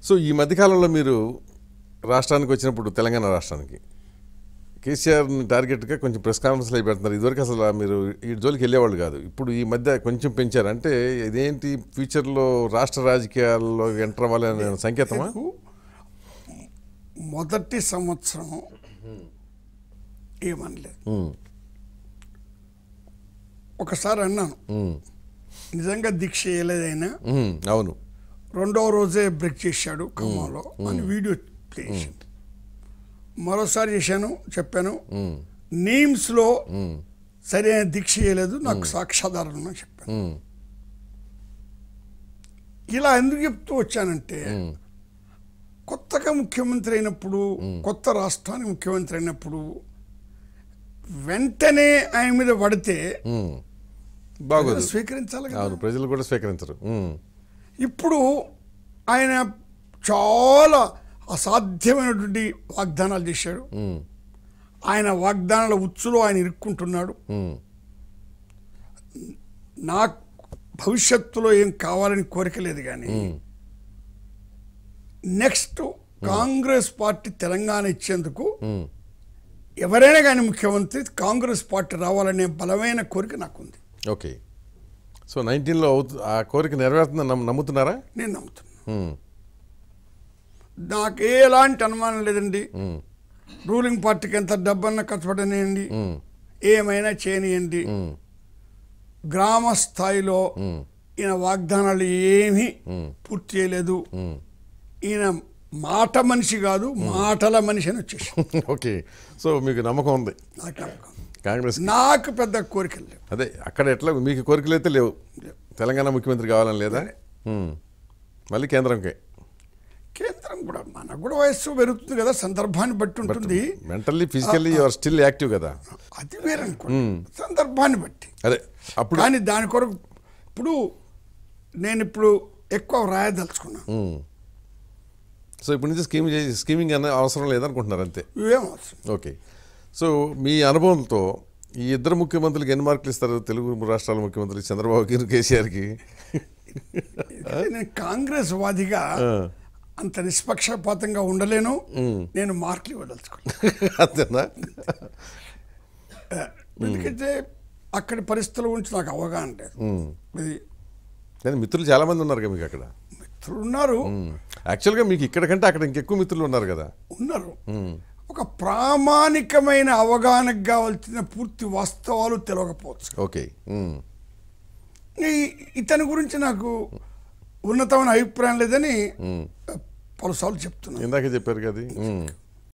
So ఈ మధ్యకాలంలో మీరు రాష్ట్రానికి వచ్చినప్పుడు తెలంగాణ రాష్ట్రానికి కేసీఆర్ని టార్గెట్గా కొంచెం ప్రెస్ కాన్ఫరెన్స్లో పెడుతున్నారు. ఇదివరకు అసలు మీరు ఈ జోలికి వెళ్ళేవాళ్ళు కాదు. ఇప్పుడు ఈ మధ్య కొంచెం పెంచారు. అంటే ఇదేంటి ఫ్యూచర్లో రాష్ట్ర రాజకీయాల్లో ఎంటర్ అవ్వాలనే సంకేతమా? మొదటి సంవత్సరం ఏమనలేదు. ఒకసారి అన్నాను, నిజంగా దీక్ష చేయలేదైనా. అవును. రెండవ రోజే బ్రేక్ చేశాడు ఖమ్మంలో అని వీడియో ప్లే చేసింది. మరోసారి చేశాను, చెప్పాను. నీమ్స్లో సరైన దీక్ష చేయలేదు, నాకు సాక్ష్యాధారాలు ఉన్నాయని చెప్పాను. ఇలా ఎందుకు చెప్తూ వచ్చానంటే, కొత్తగా ముఖ్యమంత్రి అయినప్పుడు, కొత్త రాష్ట్రానికి ముఖ్యమంత్రి అయినప్పుడు వెంటనే ఆయన మీద పడితే బాగోదు, స్వీకరించాలి కదా. ప్రజలు కూడా స్వీకరించరు. ఇప్పుడు ఆయన చాలా అసాధ్యమైనటువంటి వాగ్దానాలు చేశాడు. ఆయన వాగ్దానాల ఉచ్చులో ఆయన ఇరుక్కుంటున్నాడు. నాకు భవిష్యత్తులో ఏం కావాలని కోరిక లేదు, కానీ నెక్స్ట్ కాంగ్రెస్ పార్టీ తెలంగాణ ఇచ్చేందుకు ఎవరైనా కానీ ముఖ్యమంత్రి కాంగ్రెస్ పార్టీ రావాలనే బలమైన కోరిక నాకుంది. ఓకే. సో 19లో ఆ కోరిక నెరవేరుతుందని నమ్ముతున్నారా? నేను నమ్ముతున్నాను. నాకు ఎలాంటి అనుమానం లేదండి. రూలింగ్ పార్టీకి ఎంత డబ్బన్నా ఖర్చు పెట్టనియండి, ఏమైనా చేయనియండి. గ్రామ స్థాయిలో ఈయన వాగ్దానాలు ఏమీ పూర్తి చేయలేదు. ఈయన మాట మనిషి కాదు, మాటల మనిషి అని వచ్చేసి. ఓకే. సో మీకు నమ్మకం ఉంది కాంగ్రెస్? నాకు పెద్ద కోరికలు లేవు. అదే అక్కడ ఎట్లా మీకు కోరికలు అయితే లేవు. తెలంగాణ ముఖ్యమంత్రి కావాలని లేదా? మళ్ళీ కేంద్రంకే. కేంద్రం కూడా మనకు కూడా వయస్సు పెరుగుతుంది కదా, సందర్భాన్ని బట్టి ఉంటుంది. Mentally physically you are still active కదా, అది వేరనుకోండి, సందర్భాన్ని బట్టి. అదే అప్పుడు. కానీ దాని కొరకు ఇప్పుడు నేను ఎక్కువ రాయదలుచుకున్నాను. సో ఇప్పుడు నుంచి స్కీమింగ్ అనే అవసరం లేదనుకుంటున్నారు అంతే? ఇవేం అవసరం. ఓకే. సో మీ అనుభవంతో ఈ ఇద్దరు ముఖ్యమంత్రులకు ఎన్ని మార్కులు ఇస్తారు? తెలుగు రాష్ట్రాల ముఖ్యమంత్రి చంద్రబాబుకి, కేసీఆర్కి? నేను కాంగ్రెస్ వాదిగా అంత నిష్పక్షపాతంగా ఉండలేను. నేను మార్కులు ఇవ్వదలుచుకున్నాను. అంతేనా? ఎందుకంటే అక్కడి పరిస్థితుల గురించి నాకు అవగాహన లేదు. కానీ మిత్రులు చాలా మంది ఉన్నారు కదా మీకు అక్కడ? మిత్రులు ఉన్నారు. యాక్చువల్గా మీకు ఇక్కడ కంటే అక్కడ ఇంకెక్కువ మిత్రులు ఉన్నారు కదా? ఉన్నారు. ఒక ప్రామాణికమైన అవగాహనకు కావాల్సిన పూర్తి వాస్తవాలు తెలియకపోవచ్చు. ఓకే. ఇతని గురించి నాకు ఉన్నతమైన అభిప్రాయం లేదని పలుసార్లు చెప్తున్నాను. ఇందాక చెప్పారు కదా.